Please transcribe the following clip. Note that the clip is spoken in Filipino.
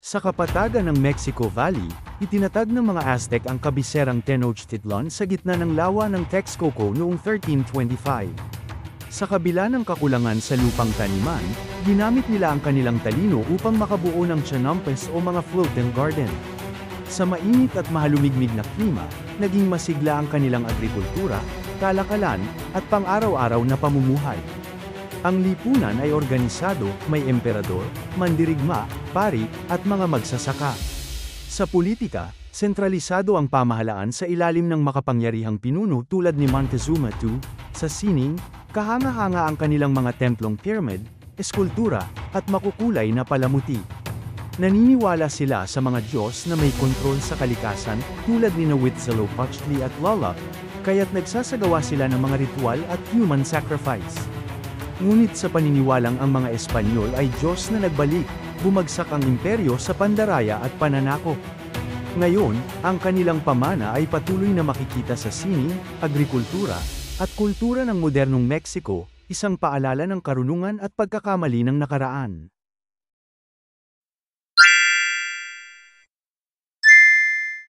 Sa kapatagan ng Mexico Valley, itinatag ng mga Aztec ang kabiserang Tenochtitlan sa gitna ng lawa ng Texcoco noong 1325. Sa kabila ng kakulangan sa lupang taniman, ginamit nila ang kanilang talino upang makabuo ng chanampes o mga floating garden. Sa mainit at mahalumigmig na klima, naging masigla ang kanilang agrikultura, kalakalan, at pang-araw-araw na pamumuhay. Ang lipunan ay organisado, may emperador, mandirigma, pari, at mga magsasaka. Sa politika, sentralisado ang pamahalaan sa ilalim ng makapangyarihang pinuno tulad ni Montezuma II. Sa sining, kahanga-hanga ang kanilang mga templong pyramid, eskultura, at makukulay na palamuti. Naniniwala sila sa mga Diyos na may kontrol sa kalikasan, tulad ni Huitzilopochtli at Tlaloc, kaya't nagsasagawa sila ng mga ritual at human sacrifice. Ngunit sa paniniwalang ang mga Espanyol ay Diyos na nagbalik, bumagsak ang imperyo sa pandaraya at pananakop. Ngayon, ang kanilang pamana ay patuloy na makikita sa sining, agrikultura, at kultura ng modernong Mexico, isang paalala ng karunungan at pagkakamali ng nakaraan.